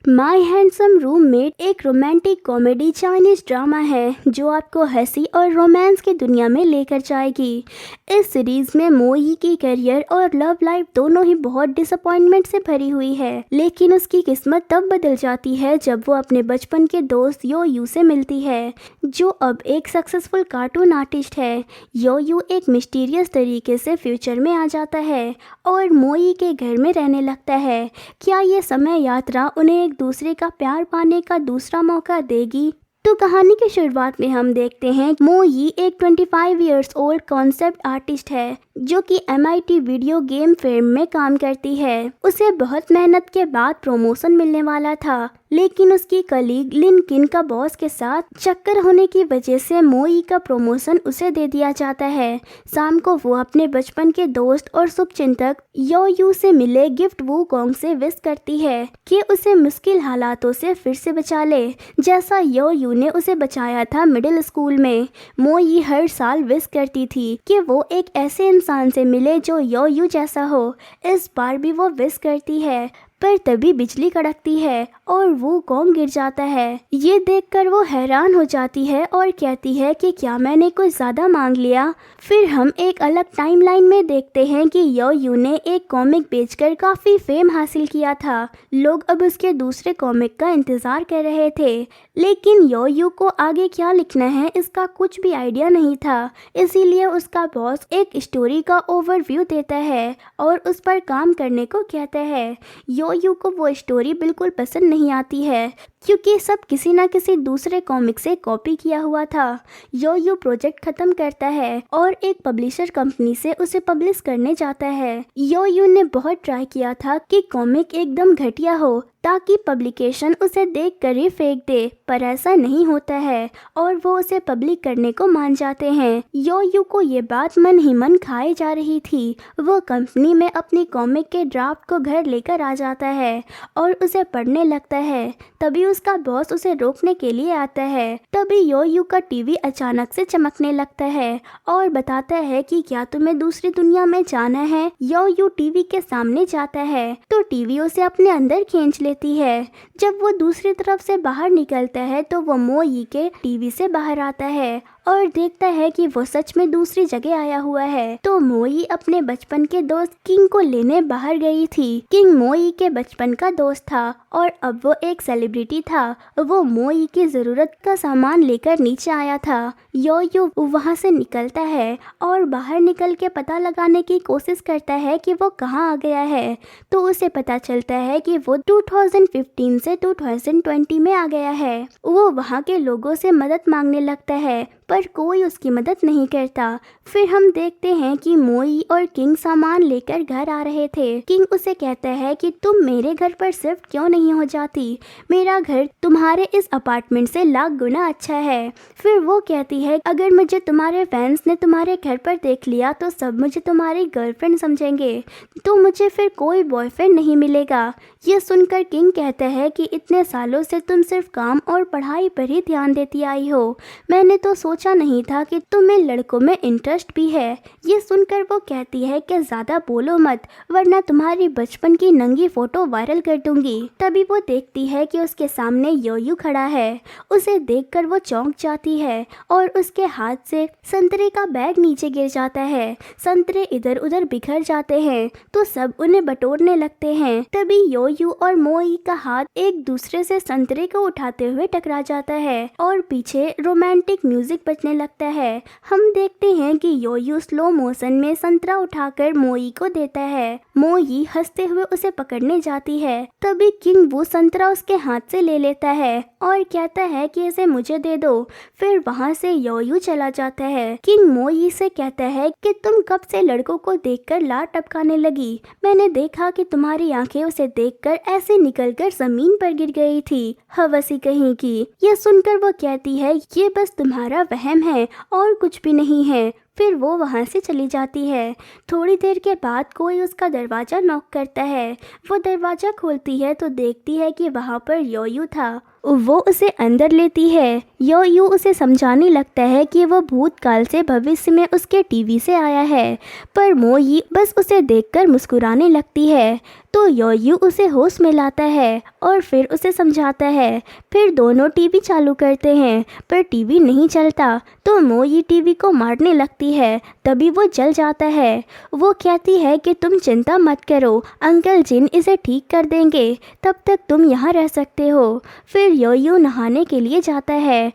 My handsome roommate एक romantic comedy Chinese drama है जो आपको हंसी और रोमांस की दुनिया में लेकर जाएगी। इस सीरीज में मो यी की करियर और लव लाइफ दोनों ही बहुत डिसअपॉइंटमेंट से भरी हुई है, लेकिन उसकी किस्मत तब बदल जाती है जब वो अपने बचपन के दोस्त यो यू से मिलती है, जो अब एक सक्सेसफुल कार्टून आर्टिस्ट है। यो यू एक मिस्टीरियस तरीके से फ्यूचर में आ जाता है और मो यी के घर में रहने लगता है। क्या ये समय यात्रा उन्हें एक दूसरे का प्यार पाने का दूसरा मौका देगी? तो कहानी की शुरुआत में हम देखते हैं मो यी एक 25 इयर्स ओल्ड कॉन्सेप्ट आर्टिस्ट है जो कि MIT वीडियो गेम फिल्म में काम करती है। उसे बहुत मेहनत के बाद प्रमोशन मिलने वाला था, लेकिन उसकी कलीग लिन किन का बॉस के साथ चक्कर होने की वजह से मो यी का प्रमोशन उसे दे दिया जाता है। शाम को वो अपने बचपन के दोस्त और शुभचिंतक यो यू से मिले गिफ्ट वू कॉन्ग से विश करती है कि उसे मुश्किल हालातों से फिर से बचा ले, जैसा यो यू ने उसे बचाया था मिडिल स्कूल में। मो यी हर साल विश करती थी कि वो एक ऐसे इंसान से मिले जो यो यू जैसा हो। इस बार भी वो विश करती है, पर तभी बिजली कड़कती है और वो कॉन्ग गिर जाता है। ये देखकर वो हैरान हो जाती है और कहती है कि क्या मैंने कुछ ज़्यादा मांग लिया। फिर हम एक अलग टाइमलाइन में देखते हैं कि यो यू ने एक कॉमिक बेचकर काफ़ी फेम हासिल किया था। लोग अब उसके दूसरे कॉमिक का इंतज़ार कर रहे थे, लेकिन यो यू को आगे क्या लिखना है इसका कुछ भी आइडिया नहीं था। इसीलिए उसका बॉस एक स्टोरी का ओवरव्यू देता है और उस पर काम करने को कहता है। यो यू को वो स्टोरी बिल्कुल पसंद नहीं आती है, क्योंकि सब किसी न किसी दूसरे कॉमिक से कॉपी किया हुआ था। यो यू प्रोजेक्ट खत्म करता है और एक पब्लिशर कंपनी से उसे पब्लिश करने जाता है। यो यू ने बहुत ट्राई किया था कि कॉमिक एकदम घटिया हो ताकि पब्लिकेशन उसे देख कर ही फेंक दे, पर ऐसा नहीं होता है और वो उसे पब्लिक करने को मान जाते हैं। यो यू को ये बात मन ही मन खाई जा रही थी। वो कंपनी में अपनी कॉमिक के ड्राफ्ट को घर लेकर आ जाता है और उसे पढ़ने लगता है। तभी उसका बॉस उसे रोकने के लिए आता है। तभी यो यू का टीवी अचानक से चमकने लगता है और बताता है कि क्या तुम्हें दूसरी दुनिया में जाना है। यो यू टीवी के सामने जाता है तो टीवी उसे अपने अंदर खींच लेती है। जब वो दूसरी तरफ से बाहर निकलता है तो वो मो यी के टीवी से बाहर आता है और देखता है कि वो सच में दूसरी जगह आया हुआ है। तो मो यी अपने बचपन के दोस्त किंग को लेने बाहर गई थी। किंग मो यी के बचपन का दोस्त था और अब वो एक सेलिब्रिटी था। वो मो यी की ज़रूरत का सामान लेकर नीचे आया था। यो यू वहाँ से निकलता है और बाहर निकल के पता लगाने की कोशिश करता है कि वो कहाँ आ गया है। तो उसे पता चलता है कि वो 2015 से 2020 में आ गया है। वो वहाँ के लोगों से मदद मांगने लगता है, पर कोई उसकी मदद नहीं करता। फिर हम देखते हैं कि मो यी और किंग सामान लेकर घर आ रहे थे। किंग उसे कहता है कि तुम मेरे घर पर शिफ्ट क्यों नहीं हो जाती, मेरा घर तुम्हारे इस अपार्टमेंट से लाख गुना अच्छा है। फिर वो कहती है अगर मुझे तुम्हारे फैंस ने तुम्हारे घर पर देख लिया तो सब मुझे तुम्हारी गर्लफ्रेंड समझेंगे, तो मुझे फिर कोई बॉयफ्रेंड नहीं मिलेगा। ये सुनकर किंग कहता है कि इतने सालों से तुम सिर्फ काम और पढ़ाई पर ही ध्यान देती आई हो, मैंने तो सोचा नहीं था कि तुम्हें लड़कों में इंटरेस्ट भी है। ये सुनकर वो कहती है कि ज़्यादा बोलो मत, वरना तुम्हारी बचपन की नंगी फोटो वायरल कर दूंगी। तभी वो देखती है कि उसके सामने यो यू खड़ा है। उसे देखकर वो चौंक जाती है और उसके हाथ से संतरे का बैग नीचे गिर जाता है। संतरे इधर उधर बिखर जाते हैं तो सब उन्हें बटोरने लगते हैं। तभी यो यू और मो यी का हाथ एक दूसरे से संतरे को उठाते हुए टकरा जाता है और पीछे रोमांटिक म्यूजिक बजने लगता है। हम देखते हैं कि यो यू स्लो मोशन में संतरा उठाकर मो यी को देता है। मो यी हंसते हुए उसे पकड़ने जाती है। तभी किंग वो संतरा उसके हाथ से ले लेता है और कहता है कि इसे मुझे दे दो। फिर वहाँ से यो यू चला जाता है। किंग मो यी से कहता है कि तुम कब से लड़कों को देखकर लार टपकाने लगी, मैंने देखा कि तुम्हारी आंखें उसे देखकर ऐसे निकलकर जमीन पर गिर गई थी, हवसी कहीं की। यह सुनकर वो कहती है ये बस तुम्हारा वहम है और कुछ भी नहीं है। फिर वो वहाँ से चली जाती है। थोड़ी देर के बाद कोई उसका दरवाज़ा नॉक करता है। वो दरवाज़ा खोलती है तो देखती है कि वहाँ पर यो यू था। वो उसे अंदर लेती है। यो यू उसे समझाने लगता है कि वो भूतकाल से भविष्य में उसके टीवी से आया है, पर मो यी बस उसे देखकर मुस्कुराने लगती है। तो योयू उसे होश में लाता है और फिर उसे समझाता है। फिर दोनों टीवी चालू करते हैं पर टीवी नहीं चलता, तो मोई टीवी को मारने लगती है। तभी वो जल जाता है। वो कहती है कि तुम चिंता मत करो, अंकल जिन इसे ठीक कर देंगे, तब तक तुम यहाँ रह सकते हो। फिर योयू नहाने के लिए जाता है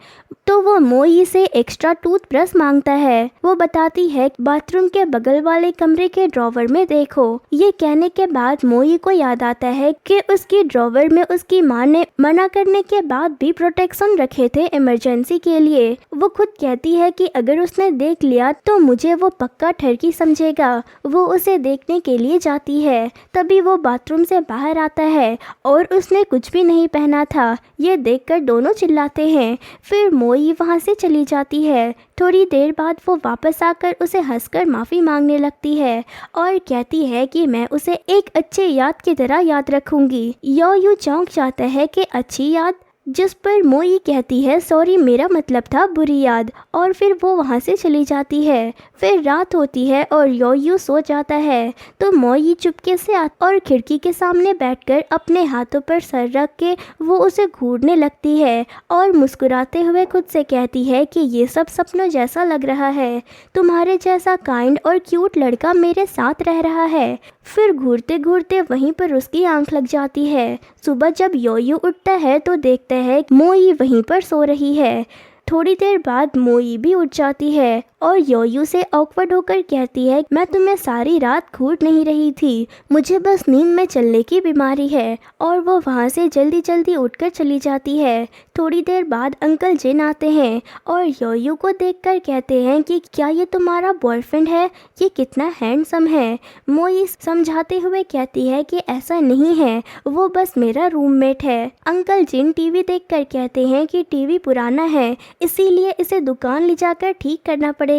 तो वो मोई से एक्स्ट्रा टूथब्रश मांगता है। वो बताती है बाथरूम के बगल वाले कमरे के ड्रॉवर में देखो। ये कहने के बाद मोई को याद आता है कि उसकी ड्रॉवर में उसकी माँ ने मना करने के बाद भी प्रोटेक्शन रखे थे इमरजेंसी के लिए। वो खुद कहती है कि अगर उसने देख लिया तो मुझे वो पक्का ठरकी समझेगा। वो उसे देखने के लिए जाती है। तभी वो बाथरूम से बाहर आता है और उसने कुछ भी नहीं पहना था। ये देखकर दोनों चिल्लाते हैं। फिर मोई वहाँ से चली जाती है। थोड़ी देर बाद वो वापस आकर उसे हंसकर माफ़ी मांगने लगती है और कहती है कि मैं उसे एक अच्छे याद की तरह याद रखूंगी। योयू चौंक जाता है कि अच्छी याद, जिस पर मोई कहती है सॉरी मेरा मतलब था बुरी याद, और फिर वो वहाँ से चली जाती है। फिर रात होती है और योयू सो जाता है तो मोई चुपके से और खिड़की के सामने बैठकर अपने हाथों पर सर रख के वो उसे घूरने लगती है और मुस्कुराते हुए खुद से कहती है कि ये सब सपनों जैसा लग रहा है, तुम्हारे जैसा काइंड और क्यूट लड़का मेरे साथ रह रहा है। फिर घूरते घूरते वहीं पर उसकी आंख लग जाती है। सुबह जब योयू उठता है तो देखता है मोई वहीं पर सो रही है। थोड़ी देर बाद मोई भी उठ जाती है और योयू से ऑकवर्ड होकर कहती है मैं तुम्हें सारी रात घूर नहीं रही थी, मुझे बस नींद में चलने की बीमारी है। और वो वहाँ से जल्दी जल्दी उठकर चली जाती है। थोड़ी देर बाद अंकल जिन आते हैं और योयू को देखकर कहते हैं कि क्या ये तुम्हारा बॉयफ्रेंड है, ये कितना हैंडसम है। मोई समझाते हुए कहती है कि ऐसा नहीं है, वो बस मेरा रूममेट है। अंकल जिन टीवी देखकर कहते हैं कि टीवी पुराना है, इसीलिए इसे दुकान ले जाकर ठीक करना पड़ेगा,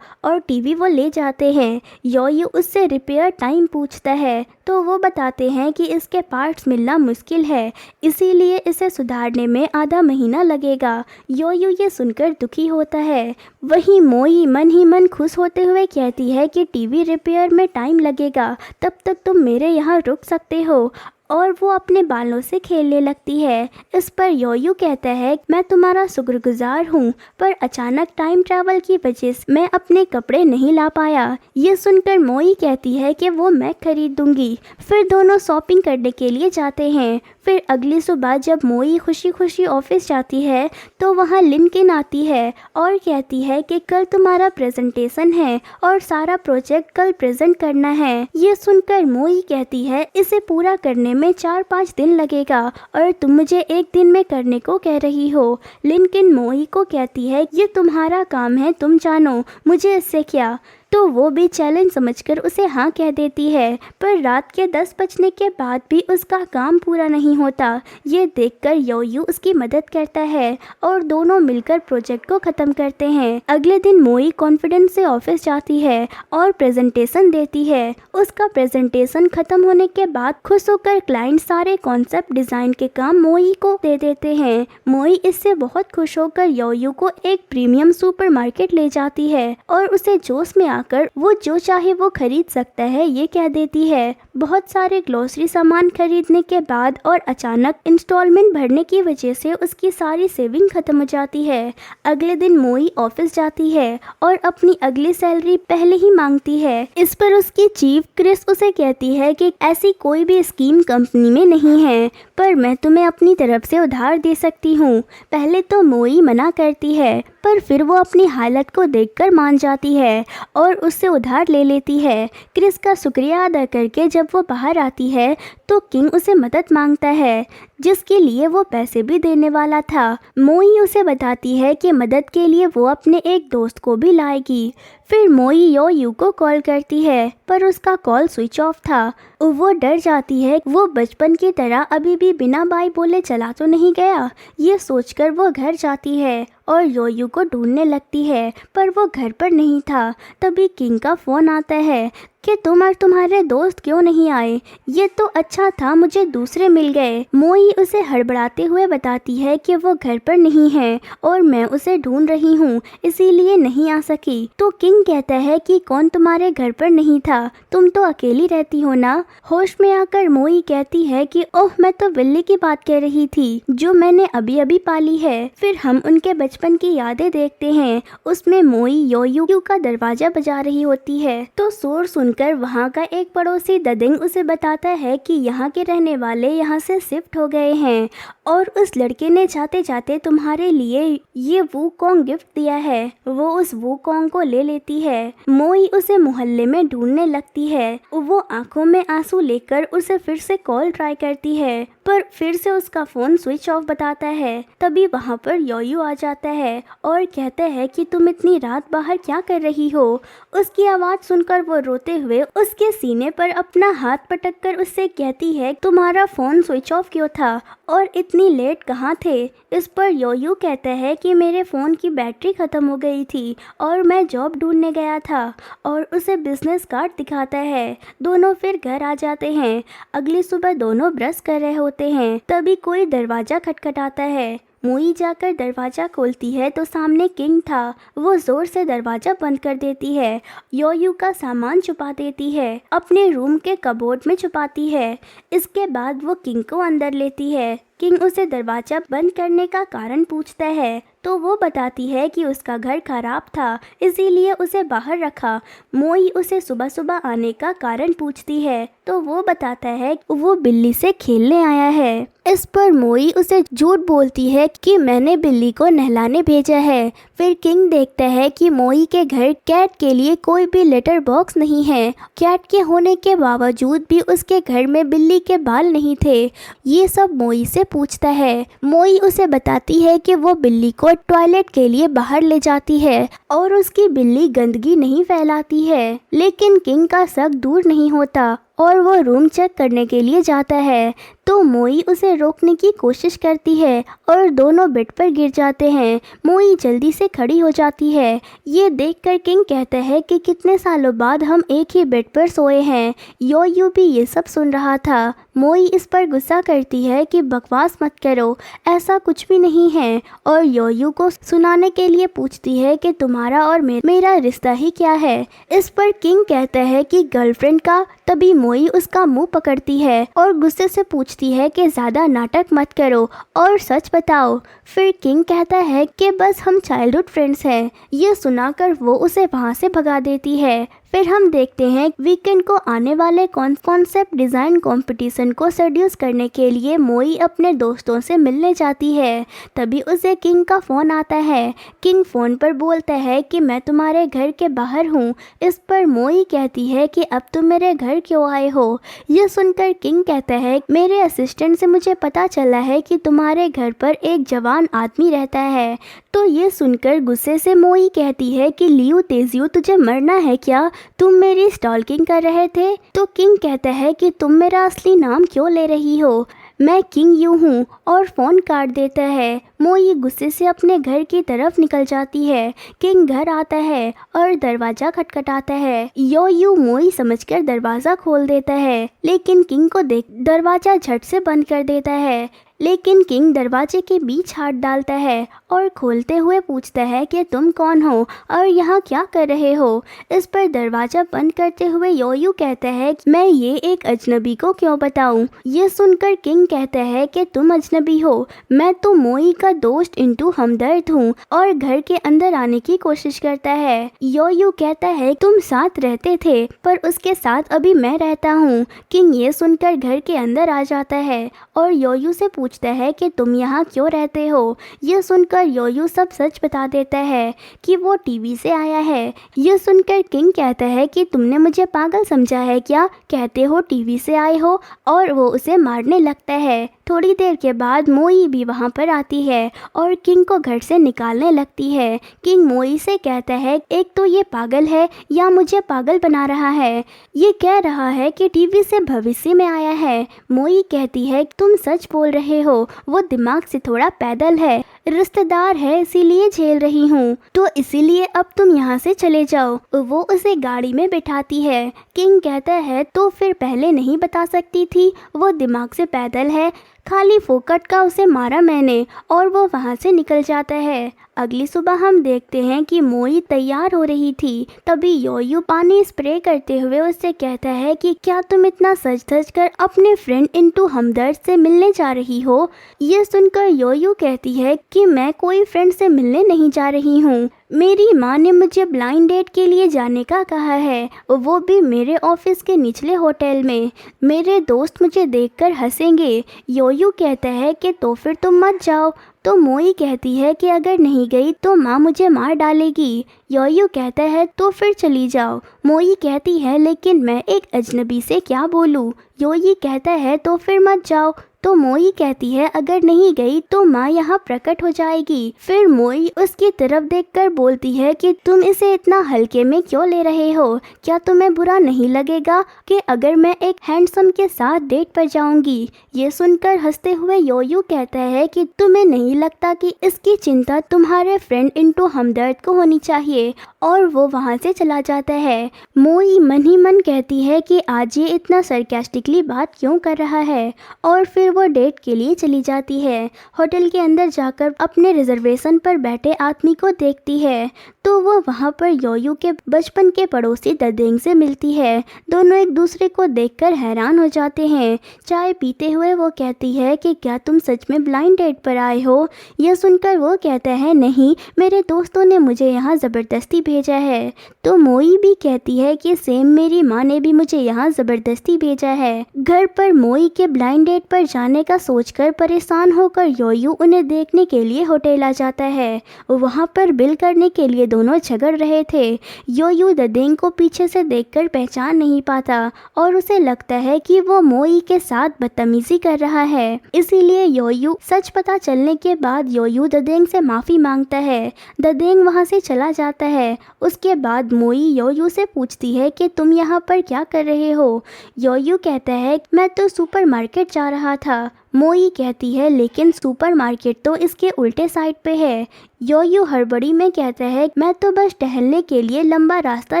और टीवी वो ले जाते हैं। योयू उससे रिपेयर टाइम पूछता है तो वो बताते हैं कि इसके पार्ट्स मिलना मुश्किल है, इसीलिए इसे सुधारने में आधा महीना लगेगा। योयू ये सुनकर दुखी होता है। वहीं मोई मन ही मन खुश होते हुए कहती है कि टीवी रिपेयर में टाइम लगेगा, तब तक तुम मेरे यहाँ रुक सकते हो, और वो अपने बालों से खेलने लगती है। इस पर योयू कहता है मैं तुम्हारा शुक्रगुजार हूँ, पर अचानक टाइम ट्रैवल की वजह से मैं अपने कपड़े नहीं ला पाया। ये सुनकर मोई कहती है कि वो मैं खरीद दूंगी। फिर दोनों शॉपिंग करने के लिए जाते हैं। फिर अगली सुबह जब मोई खुशी खुशी ऑफिस जाती है तो वहाँ लिनकिन आती है और कहती है कि कल तुम्हारा प्रेजेंटेशन है और सारा प्रोजेक्ट कल प्रेजेंट करना है। ये सुनकर मोई कहती है इसे पूरा करने में 4-5 दिन लगेगा और तुम मुझे एक दिन में करने को कह रही हो। लिनकिन मोई को कहती है ये तुम्हारा काम है, तुम जानो, मुझे इससे क्या। तो वो भी चैलेंज समझकर उसे हाँ कह देती है। पर रात के 10 बजने के बाद भी उसका काम पूरा नहीं होता। ये देखकर योयू उसकी मदद करता है और दोनों मिलकर प्रोजेक्ट को ख़त्म करते हैं। अगले दिन मोई कॉन्फिडेंस से ऑफिस जाती है और प्रेजेंटेशन देती है। उसका प्रेजेंटेशन ख़त्म होने के बाद खुश होकर क्लाइंट सारे कॉन्सेप्ट डिज़ाइन के काम मोई को दे देते हैं। मोई इससे बहुत खुश होकर योयू को एक प्रीमियम सुपरमार्केट ले जाती है और उसे जोश में आकर वो जो चाहे वो खरीद सकता है ये कह देती है। बहुत सारे ग्लोसरी सामान खरीदने के बाद और अचानक इंस्टॉलमेंट भरने की वजह से उसकी सारी सेविंग खत्म हो जाती है। अगले दिन मोई ऑफिस जाती है और अपनी अगली सैलरी पहले ही मांगती है। इस पर उसकी चीफ क्रिस उसे कहती है कि ऐसी कोई भी स्कीम कंपनी में नहीं है, पर मैं तुम्हें अपनी तरफ से उधार दे सकती हूँ। पहले तो मोई मना करती है, पर फिर वो अपनी हालत को देखकर मान जाती है और उससे उधार ले लेती है। क्रिस का शुक्रिया अदा करके जब वो बाहर आती है तो किंग उसे मदद मांगता है, जिसके लिए वो पैसे भी देने वाला था। मोई उसे बताती है कि मदद के लिए वो अपने एक दोस्त को भी लाएगी। फिर मोई योयू को कॉल करती है, पर उसका कॉल स्विच ऑफ था। वो डर जाती है वो बचपन की तरह अभी भी बिना बाय बोले चला तो नहीं गया। ये सोचकर वो घर जाती है और योयू को ढूंढने लगती है, पर वो घर पर नहीं था। तभी किंग का फ़ोन आता है कि तुम और तुम्हारे दोस्त क्यों नहीं आए। ये तो अच्छा था मुझे दूसरे मिल गए। मोई उसे हड़बड़ाते हुए बताती है कि वो घर पर नहीं है और मैं उसे ढूंढ रही हूँ, इसीलिए नहीं आ सकी। तो किंग कहता है कि कौन तुम्हारे घर पर नहीं था, तुम तो अकेली रहती हो ना। होश में आकर मोई कहती है कि ओह, मैं तो बिल्ली की बात कह रही थी जो मैंने अभी अभी पाली है। फिर हम उनके बचपन की यादें देखते हैं। उसमें मोई योयू का दरवाजा बजा रही होती है तो शोर सुनकर वहाँ का एक पड़ोसी ददिंग उसे बताता है कि यहाँ के रहने वाले यहाँ से शिफ्ट हो गए हैं और उस लड़के ने जाते जाते तुम्हारे लिए ये वूकोंग गिफ्ट दिया है। वो उस वूकोंग को ले लेती है। मोई उसे मोहल्ले में ढूंढने लगती है। वो आंखों में आंसू लेकर उसे फिर से कॉल ट्राई करती है पर फिर से उसका फोन स्विच ऑफ बताता है। तभी वहाँ पर योयू आ जाता है और कहता है कि तुम इतनी रात बाहर क्या कर रही हो। उसकी आवाज़ सुनकर वो रोते हुए उसके सीने पर अपना हाथ पटक कर उससे कहती है तुम्हारा फ़ोन स्विच ऑफ क्यों था और इतनी लेट कहाँ थे। इस पर योयू कहता है कि मेरे फ़ोन की बैटरी ख़त्म हो गई थी और मैं जॉब ढूंढने गया था और उसे बिजनेस कार्ड दिखाता है। दोनों फिर घर आ जाते हैं। अगली सुबह दोनों ब्रश कर रहे होते हैं। तभी कोई दरवाज़ा खटखटाता है। मोई जाकर दरवाज़ा खोलती है तो सामने किंग था। वो ज़ोर से दरवाज़ा बंद कर देती है। योयू का सामान छुपा देती है, अपने रूम के कबोर्ड में छुपाती है। इसके बाद वो किंग को अंदर लेती है। किंग उसे दरवाज़ा बंद करने का कारण पूछता है तो वो बताती है कि उसका घर खराब था इसीलिए उसे बाहर रखा। मोई उसे सुबह सुबह आने का कारण पूछती है तो वो बताता है वो बिल्ली से खेलने आया है। इस पर मोई उसे झूठ बोलती है कि मैंने बिल्ली को नहलाने भेजा है। फिर किंग देखता है कि मोई के घर कैट के लिए कोई भी लेटर बॉक्स नहीं है। कैट के होने के बावजूद भी उसके घर में बिल्ली के बाल नहीं थे। ये सब मोई से पूछता है। मोई उसे बताती है कि वो बिल्ली को टॉयलेट के लिए बाहर ले जाती है और उसकी बिल्ली गंदगी नहीं फैलाती है। लेकिन किंग का शक दूर नहीं होता और वो रूम चेक करने के लिए जाता है तो मोई उसे रोकने की कोशिश करती है और दोनों बेड पर गिर जाते हैं। मोई जल्दी से खड़ी हो जाती है। ये देखकर किंग कहता है कि कितने सालों बाद हम एक ही बेड पर सोए हैं। योयू भी ये सब सुन रहा था। मोई इस पर गुस्सा करती है कि बकवास मत करो, ऐसा कुछ भी नहीं है और योयू को सुनाने के लिए पूछती है कि तुम्हारा और मेरा रिश्ता ही क्या है। इस पर किंग कहता है कि गर्लफ्रेंड का। तभी मोई उसका मुंह पकड़ती है और गुस्से से पूछती है कि ज़्यादा नाटक मत करो और सच बताओ। फिर किंग कहता है कि बस हम चाइल्डहुड फ्रेंड्स हैं। ये सुनाकर वो उसे वहाँ से भगा देती है। फिर हम देखते हैं वीकेंड को आने वाले कॉन्सेप्ट डिज़ाइन कंपटीशन को सेड्यूस करने के लिए मोई अपने दोस्तों से मिलने जाती है। तभी उसे किंग का फ़ोन आता है। किंग फ़ोन पर बोलता है कि मैं तुम्हारे घर के बाहर हूँ। इस पर मोई कहती है कि अब तुम मेरे घर क्यों आए हो। यह सुनकर किंग कहता है मेरे असिस्टेंट से मुझे पता चला है कि तुम्हारे घर पर एक जवान आदमी रहता है। तो ये सुनकर गुस्से से मोई कहती है कि लियू तेजियो तुझे मरना है क्या, तुम मेरी स्टॉकिंग कर रहे थे। तो किंग कहता है कि तुम मेरा असली नाम क्यों ले रही हो, मैं किंग यू हूँ और फ़ोन काट देता है। मोई गुस्से से अपने घर की तरफ निकल जाती है। किंग घर आता है और दरवाज़ा खटखटाता है। योयू मोई समझकर दरवाज़ा खोल देता है लेकिन किंग को देख दरवाज़ा झट से बंद कर देता है। लेकिन किंग दरवाजे के बीच हाथ डालता है और खोलते हुए पूछता है कि तुम कौन हो और यहाँ क्या कर रहे हो। इस पर दरवाज़ा बंद करते हुए योयू कहता है मैं ये एक अजनबी को क्यों बताऊँ। ये सुनकर किंग कहता है कि तुम अजनबी हो, मैं तो मोई का दोस्त इंटू हमदर्द हूँ और घर के अंदर आने की कोशिश करता है। योयू कहता है तुम साथ रहते थे पर उसके साथ अभी मैं रहता हूँ। किंग ये सुनकर घर के अंदर आ जाता है और योयू से पूछता है कि तुम यहाँ क्यों रहते हो। यह सुनकर योयू सब सच बता देता है कि वो टीवी से आया है। यह सुनकर किंग कहता है कि तुमने मुझे पागल समझा है क्या, कहते हो टीवी से आए हो, और वो उसे मारने लगता है। थोड़ी देर के बाद मोई भी वहाँ पर आती है और किंग को घर से निकालने लगती है। किंग मोई से कहता है एक तो ये पागल है या मुझे पागल बना रहा है। ये कह रहा है कि टीवी से भविष्य में आया है। मोई कहती है तुम सच बोल रहे हो, वो दिमाग से थोड़ा पैदल है, रिश्तेदार है इसीलिए झेल रही हूँ, तो इसीलिए अब तुम यहाँ से चले जाओ। वो उसे गाड़ी में बिठाती है। किंग कहता है तो फिर पहले नहीं बता सकती थी, वो दिमाग से पैदल है, खाली फोकट का उसे मारा मैंने, और वो वहाँ से निकल जाता है। अगली सुबह हम देखते हैं कि मोई तैयार हो रही थी, तभी योयू पानी स्प्रे करते हुए उससे कहता है कि क्या तुम इतना सज धज कर अपने फ्रेंड इंटू हमदर्द से मिलने जा रही हो। ये सुनकर योयू कहती है कि मैं कोई फ्रेंड से मिलने नहीं जा रही हूँ, मेरी माँ ने मुझे ब्लाइंड डेट के लिए जाने का कहा है, वो भी मेरे ऑफिस के निचले होटल में। मेरे दोस्त मुझे देखकर हंसेंगे। योयू कहता है कि तो फिर तुम मत जाओ। तो मोई कहती है कि अगर नहीं गई तो माँ मुझे मार डालेगी। योयू कहता है तो फिर चली जाओ। मोई कहती है लेकिन मैं एक अजनबी से क्या बोलूँ। योई कहता है तो फिर मत जाओ। तो मोई कहती है अगर नहीं गई तो माँ यहाँ प्रकट हो जाएगी। फिर मोई उसकी तरफ देखकर बोलती है कि तुम इसे इतना हल्के में क्यों ले रहे हो, क्या तुम्हें बुरा नहीं लगेगा कि अगर मैं एक हैंडसम के साथ डेट पर जाऊंगी। ये सुनकर हंसते हुए योयू कहता है कि तुम्हें नहीं लगता कि इसकी चिंता तुम्हारे फ्रेंड इंटू हमदर्द को होनी चाहिए, और वो वहाँ से चला जाता है। मोई मन ही मन कहती है कि आज ये इतना सरकास्टिकली बात क्यों कर रहा है, और फिर वो डेट के लिए चली जाती है। होटल के अंदर जाकर अपने रिजर्वेशन पर बैठे आदमी को देखती है तो वो वहाँ पर योयू के बचपन के पड़ोसी ददेंग से मिलती है। दोनों एक दूसरे को देखकर हैरान हो जाते हैं। चाय पीते हुए वो कहती है कि क्या तुम सच में ब्लाइंड डेट पर आए हो। यह सुनकर वो कहता है नहीं, मेरे दोस्तों ने मुझे यहाँ ज़बरदस्ती भेजा है। तो मोई भी कहती है कि सेम मेरी माँ ने भी मुझे यहाँ ज़बरदस्ती भेजा है। घर पर मोई के ब्लाइंड डेट पर जाने का सोचकर परेशान होकर योयू उन्हें देखने के लिए होटल आ जाता है। वहाँ पर बिल करने के लिए दोनों झगड़ रहे थे। योयू ददेंग को पीछे से देखकर पहचान नहीं पाता और उसे लगता है कि वो मोई के साथ बदतमीजी कर रहा है। इसीलिए योयू सच पता चलने के बाद योयू ददेंग से माफ़ी मांगता है। ददेंग वहाँ से चला जाता है। उसके बाद मोई योयू से पूछती है कि तुम यहाँ पर क्या कर रहे हो। योयू कहता है मैं तो सुपरमार्केट जा रहा था। मोई कहती है लेकिन सुपरमार्केट तो इसके उल्टे साइड पे है। योयू हड़बड़ी में कहता है मैं तो बस टहलने के लिए लंबा रास्ता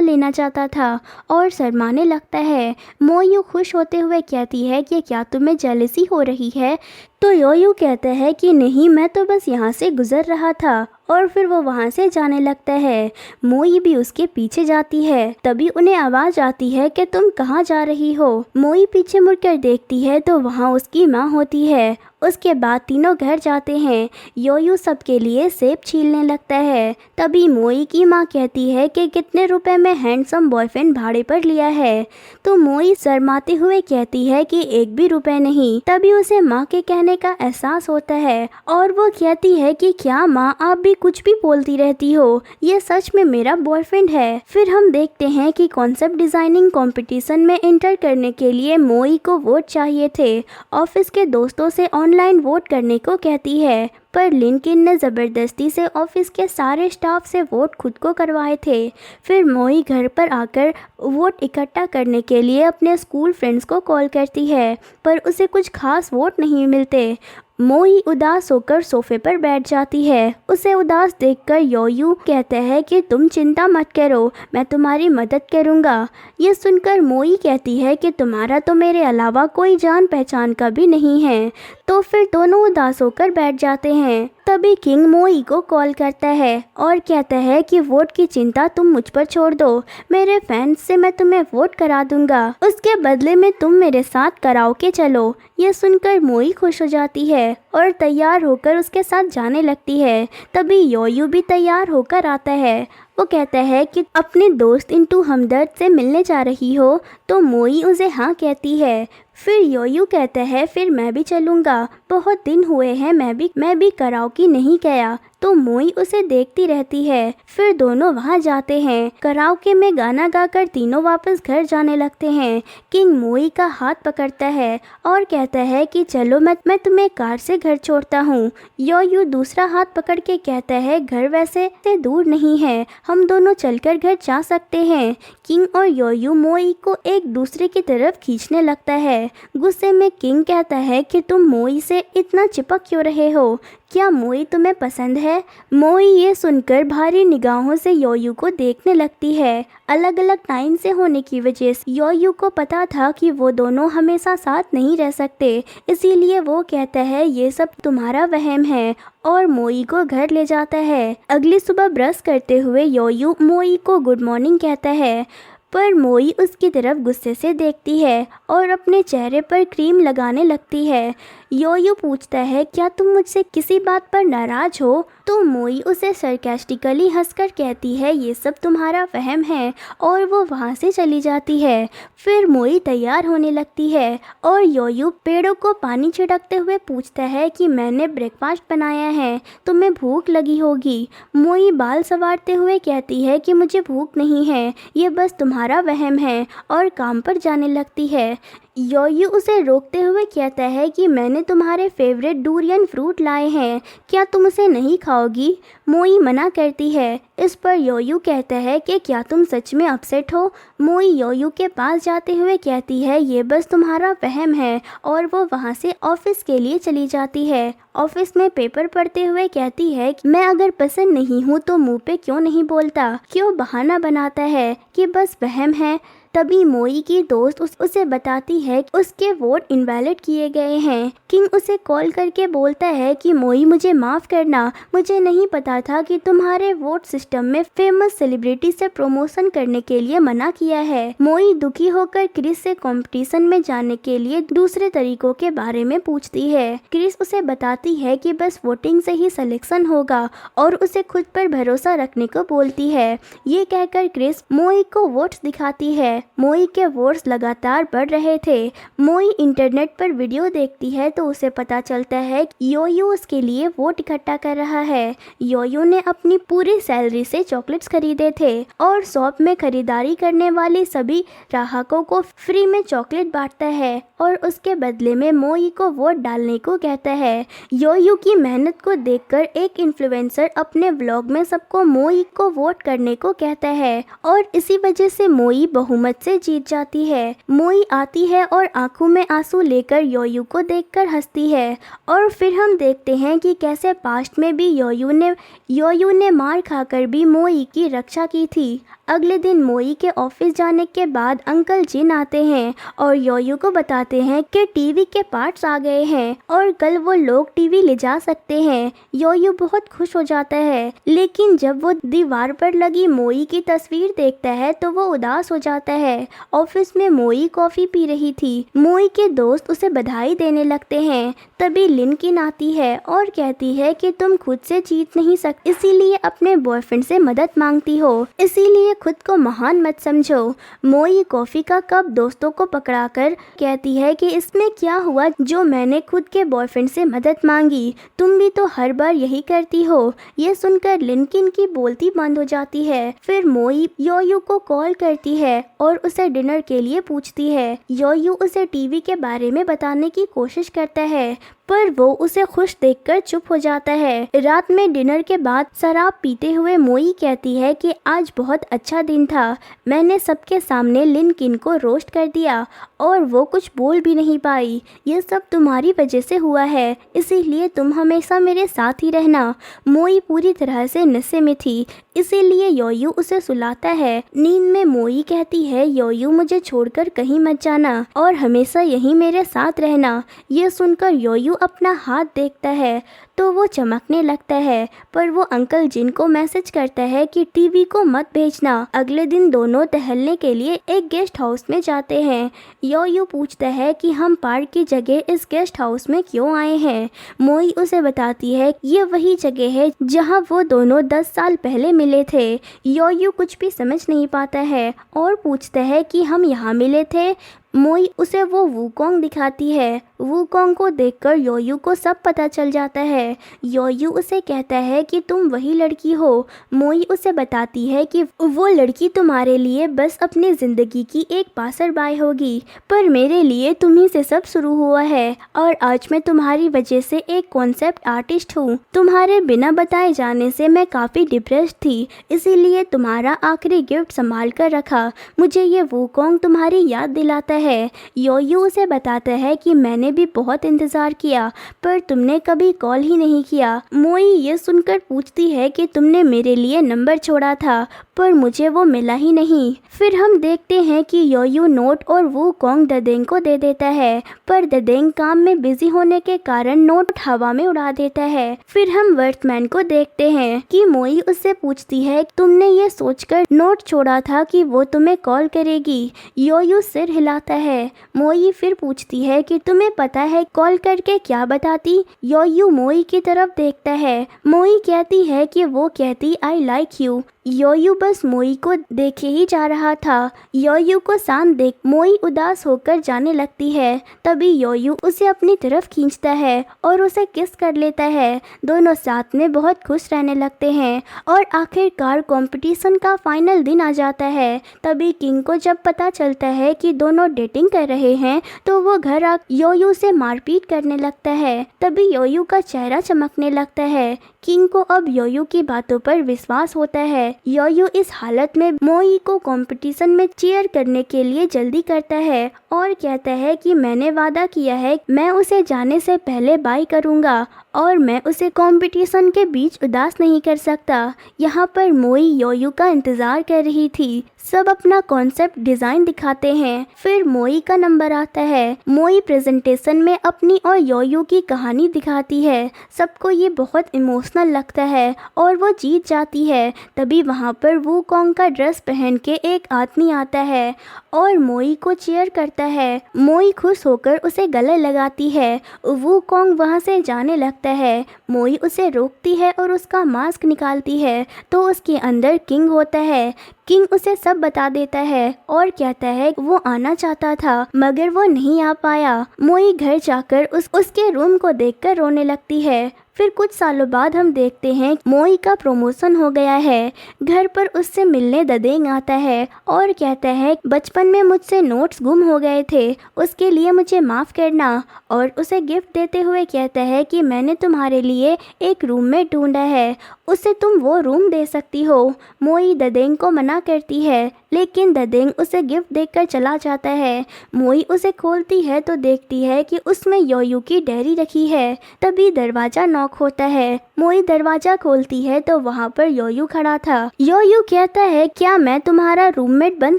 लेना चाहता था, और शर्माने लगता है। मोयू खुश होते हुए कहती है कि क्या तुम्हें जेलसी हो रही है। तो योयू कहता है कि नहीं, मैं तो बस यहाँ से गुजर रहा था, और फिर वो वहाँ से जाने लगता है। मोई भी उसके पीछे जाती है। तभी उन्हें आवाज़ आती है कि तुम कहाँ जा रही हो। मोई पीछे मुड़कर देखती है तो वहाँ उसकी माँ होती है। उसके बाद तीनों घर जाते हैं। योयू सबके लिए सेब छीलने लगता है। तभी मोई की माँ कहती है कि कितने रुपए में हैंडसम बॉयफ्रेंड भाड़े पर लिया है। तो मोई शर्माते हुए कहती है कि एक भी रुपए नहीं। तभी उसे माँ के कहने का एहसास होता है और वो कहती है कि क्या माँ, आप भी कुछ भी बोलती रहती हो, ये सच में मेरा बॉयफ्रेंड है। फिर हम देखते हैं कि कॉन्सेप्ट डिजाइनिंग कंपटीशन में एंटर करने के लिए मोई को वोट चाहिए थे। ऑफिस के दोस्तों से ऑनलाइन वोट करने को कहती है, पर लिंकिन ने ज़बरदस्ती से ऑफिस के सारे स्टाफ से वोट खुद को करवाए थे। फिर मोई घर पर आकर वोट इकट्ठा करने के लिए अपने स्कूल फ्रेंड्स को कॉल करती है, पर उसे कुछ खास वोट नहीं मिलते। मोई उदास होकर सोफे पर बैठ जाती है। उसे उदास देखकर योयू कहता है कि तुम चिंता मत करो, मैं तुम्हारी मदद करूँगा। ये सुनकर मोई कहती है कि तुम्हारा तो मेरे अलावा कोई जान पहचान का भी नहीं है। तो फिर दोनों उदास होकर बैठ जाते हैं। तभी किंग मोई को कॉल करता है और कहता है कि वोट की चिंता तुम मुझ पर छोड़ दो, मेरे फैंस से मैं तुम्हें वोट करा दूंगा, उसके बदले में तुम मेरे साथ कराओके चलो। ये सुनकर मोई खुश हो जाती है और तैयार होकर उसके साथ जाने लगती है। तभी योयू भी तैयार होकर आता है। वो कहता है कि अपने दोस्त इंटू हमदर्द से मिलने जा रही हो। तो मोई उसे हाँ कहती है। फिर योयू कहता है फिर मैं भी चलूँगा, बहुत दिन हुए हैं मैं भी कराओके नहीं गया। तो मोई उसे देखती रहती है। फिर दोनों वहाँ जाते हैं। कराओके में गाना गाकर तीनों वापस घर जाने लगते हैं। किंग मोई का हाथ पकड़ता है और कहता है कि चलो मैं तुम्हें कार से घर छोड़ता हूँ। योयू दूसरा हाथ पकड़ के कहता है घर वैसे से दूर नहीं है, हम दोनों चलकर घर जा सकते हैं। किंग और योयू मोई को एक दूसरे की तरफ खींचने लगता है। गुस्से में किंग कहता है कि तुम मोई से इतना चिपक क्यों रहे हो, क्या मोई तुम्हें पसंद है? मोई ये सुनकर भारी निगाहों से योयू को देखने लगती है। अलग अलग टाइम से होने की वजह से योयू को पता था कि वो दोनों हमेशा साथ नहीं रह सकते, इसीलिए वो कहता है ये सब तुम्हारा वहम है और मोई को घर ले जाता है। अगली सुबह ब्रश करते हुए योयू मोई को गुड मॉर्निंग कहता है, पर मोई उसकी तरफ गुस्से से देखती है और अपने चेहरे पर क्रीम लगाने लगती है। योयू पूछता है क्या तुम मुझसे किसी बात पर नाराज हो? तो मोई उसे सरकास्टिकली हंसकर कहती है ये सब तुम्हारा वहम है और वो वहाँ से चली जाती है। फिर मोई तैयार होने लगती है और योयू पेड़ों को पानी छिड़कते हुए पूछता है कि मैंने ब्रेकफास्ट बनाया है, तुम्हें भूख लगी होगी। मोई बाल संवारते हुए कहती है कि मुझे भूख नहीं है, ये बस तुम्हारा वहम है और काम पर जाने लगती है। योयू उसे रोकते हुए कहता है कि मैंने तुम्हारे फेवरेट डूरियन फ्रूट लाए हैं, क्या तुम उसे नहीं खाओगी? मोई मना करती है। इस पर योयू कहता है कि क्या तुम सच में अपसेट हो? मोई योयू के पास जाते हुए कहती है ये बस तुम्हारा वहम है और वो वहाँ से ऑफिस के लिए चली जाती है। ऑफिस में पेपर पढ़ते हुए कहती है कि मैं अगर पसंद नहीं हूँ तो मुंह पे क्यों नहीं बोलता, क्यों बहाना बनाता है कि बस वहम है। तभी मोई की दोस्त उसे बताती है कि उसके वोट इनवैलिड किए गए हैं। किंग उसे कॉल करके बोलता है कि मोई मुझे माफ़ करना, मुझे नहीं पता था कि तुम्हारे वोट सिस्टम में फेमस सेलिब्रिटी से प्रमोशन करने के लिए मना किया है। मोई दुखी होकर क्रिस से कंपटीशन में जाने के लिए दूसरे तरीकों के बारे में पूछती है। क्रिस उसे बताती है कि बस वोटिंग से ही सिलेक्शन होगा और उसे खुद पर भरोसा रखने को बोलती है। ये कहकर क्रिस मोई को वोट्स दिखाती है। मोई के वोट्स लगातार बढ़ रहे थे। मोई इंटरनेट पर वीडियो देखती है तो उसे पता चलता है कि योयू उसके लिए वोट इकट्ठा कर रहा है। योयू ने अपनी पूरी सैलरी से चॉकलेट्स खरीदे थे और शॉप में खरीदारी करने वाले सभी ग्राहकों को फ्री में चॉकलेट बांटता है और उसके बदले में मोई को वोट डालने को कहता है। योयू की मेहनत को देखकर एक इन्फ्लुएंसर अपने व्लॉग में सबको मोई को वोट करने को कहता है और इसी वजह से मोई बहुमत से जीत जाती है। मोई आती है और आंखों में आंसू लेकर योयू को देखकर हंसती है और फिर हम देखते हैं कि कैसे पास्ट में भी योयू ने मार खाकर भी मोई की रक्षा की थी। अगले दिन मोई के ऑफिस जाने के बाद अंकल जिन आते हैं और योयू को बताते हैं कि टीवी के पार्ट्स आ गए हैं और कल वो लोग टीवी ले जा सकते हैं। योयू बहुत खुश हो जाता है, लेकिन जब वो दीवार पर लगी मोई की तस्वीर देखता है तो वो उदास हो जाता है। ऑफिस में मोई कॉफी पी रही थी। मोई के दोस्त उसे बधाई देने लगते हैं। तभी लिनकिन आती है और कहती है कि तुम खुद से जीत नहीं सकती, इसीलिए अपने बॉयफ्रेंड से मदद मांगती हो, इसीलिए खुद को महान मत समझो। मोई कॉफी का कप दोस्तों को पकड़ाकर कहती है कि इसमें क्या हुआ जो मैंने खुद के बॉयफ्रेंड से मदद मांगी, तुम भी तो हर बार यही करती हो। ये सुनकर लिनकिन की बोलती बंद हो जाती है। फिर मोई योयू को कॉल करती है और उसे डिनर के लिए पूछती है। योयू उसे टीवी के बारे में बताने की कोशिश करता है पर वो उसे खुश देखकर चुप हो जाता है। रात में डिनर के बाद शराब पीते हुए मोई कहती है कि आज बहुत अच्छा दिन था, मैंने सबके सामने लिनकिन को रोस्ट कर दिया और वो कुछ बोल भी नहीं पाई। ये सब तुम्हारी वजह से हुआ है, इसीलिए तुम हमेशा मेरे साथ ही रहना। मोई पूरी तरह से नशे में थी, इसीलिए योयू उसे सुलाता है। नींद में मोई कहती है योयू मुझे छोड़कर कहीं मत जाना और हमेशा यहीं मेरे साथ रहना। ये सुनकर योयू अपना हाथ देखता है तो वो चमकने लगता है, पर वो अंकल जिन को मैसेज करता है कि टीवी को मत भेजना। अगले दिन दोनों टहलने के लिए एक गेस्ट हाउस में जाते हैं। योयू पूछता है कि हम पार्क की जगह इस गेस्ट हाउस में क्यों आए हैं। मोई उसे बताती है ये वही जगह है जहां वो दोनों 10 साल पहले मिले थे। योयू कुछ भी समझ नहीं पाता है और पूछता है कि हम यहाँ मिले थे, मोई उसे वो वूकोंग दिखाती है। वूकोंग को देखकर योयू को सब पता चल जाता है। योयू उसे कहता है कि तुम वही लड़की हो। मोई उसे बताती है कि वो लड़की तुम्हारे लिए बस अपनी ज़िंदगी की एक पासरबाई होगी, पर मेरे लिए तुम्ही से सब शुरू हुआ है और आज मैं तुम्हारी वजह से एक कॉन्सेप्ट आर्टिस्ट हूँ। तुम्हारे बिना बताए जाने से मैं काफ़ी डिप्रेस्ड थी, इसीलिए तुम्हारा आखिरी गिफ्ट संभाल कर रखा। मुझे ये वूकोंग तुम्हारी याद दिलाता है। योयू उसे बताता है कि मैंने भी बहुत इंतज़ार किया, पर तुमने कभी कॉल ही नहीं किया। मोई ये सुनकर पूछती है कि तुमने मेरे लिए नंबर छोड़ा था, पर मुझे वो मिला ही नहीं। फिर हम देखते हैं कि योयू नोट और वूकोंग ददेंग को दे देता है, पर ददेंग काम में बिजी होने के कारण नोट हवा में उड़ा देता है। फिर हम वर्थमैन को देखते हैं कि मोई उससे पूछती है तुमने ये सोचकर नोट छोड़ा था कि वो तुम्हें कॉल करेगी। योयू सिर हिलाता है। मोई फिर पूछती है कि तुम्हें पता है कॉल करके क्या बताती। योयू मोई की तरफ देखता है। मोई कहती है कि वो कहती आई लाइक यू। योयू बस मोई को देखे ही जा रहा था। योयू को शांत देख मोई उदास होकर जाने लगती है। तभी योयू उसे अपनी तरफ खींचता है और उसे किस कर लेता है। दोनों साथ में बहुत खुश रहने लगते हैं और आखिरकार कंपटीशन का फाइनल दिन आ जाता है। तभी किंग को जब पता चलता है कि दोनों डेटिंग कर रहे हैं तो वो घर आ योयू से मारपीट करने लगता है। तभी योयू का चेहरा चमकने लगता है। किंग को अब योयू की बातों पर विश्वास होता है। योयू इस हालत में मोई को कंपटीशन में चीयर करने के लिए जल्दी करता है और कहता है कि मैंने वादा किया है मैं उसे जाने से पहले बाय करूंगा और मैं उसे कंपटीशन के बीच उदास नहीं कर सकता। यहाँ पर मोई योयू का इंतज़ार कर रही थी। सब अपना कॉन्सेप्ट डिज़ाइन दिखाते हैं। फिर मोई का नंबर आता है। मोई प्रेजेंटेशन में अपनी और योयू की कहानी दिखाती है। सबको ये बहुत इमोशनल लगता है और वो जीत जाती है। तभी वहाँ पर वूकोंग का ड्रेस पहन के एक आदमी आता है और मोई को चीयर करता है। मोई खुश होकर उसे गले लगाती है। वूकोंग वहाँ से जाने लगता है। मोई उसे रोकती है और उसका मास्क निकालती है तो उसके अंदर किंग होता है। किंग उसे सब बता देता है और कहता है वो आना चाहता था मगर वो नहीं आ पाया। मोई घर जाकर उसके रूम को देखकर रोने लगती है। फिर कुछ सालों बाद हम देखते हैं मोई का प्रमोशन हो गया है। घर पर उससे मिलने ददेंग आता है और कहता है बचपन में मुझसे नोट्स गुम हो गए थे, उसके लिए मुझे माफ़ करना, और उसे गिफ्ट देते हुए कहता है कि मैंने तुम्हारे लिए एक रूममेट ढूंढा है, उसे तुम वो रूम दे सकती हो। मोई ददेंग को मना करती है लेकिन ददेंग उसे गिफ्ट देकर चला जाता है। मोई उसे खोलती है तो देखती है कि उसमें योयू की डायरी रखी है। तभी दरवाज़ा नॉक होता है। मोई दरवाज़ा खोलती है तो वहाँ पर योयू खड़ा था। योयू कहता है क्या मैं तुम्हारा रूममेट बन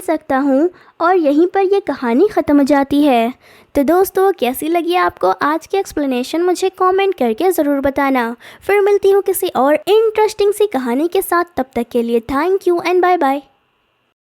सकता हूँ, और यहीं पर ये कहानी ख़त्म हो जाती है। तो दोस्तों कैसी लगी आपको आज की एक्सप्लेनेशन मुझे कमेंट करके ज़रूर बताना। फिर मिलती हूँ किसी और इंटरेस्टिंग सी कहानी के साथ, तब तक के लिए thank you and bye bye.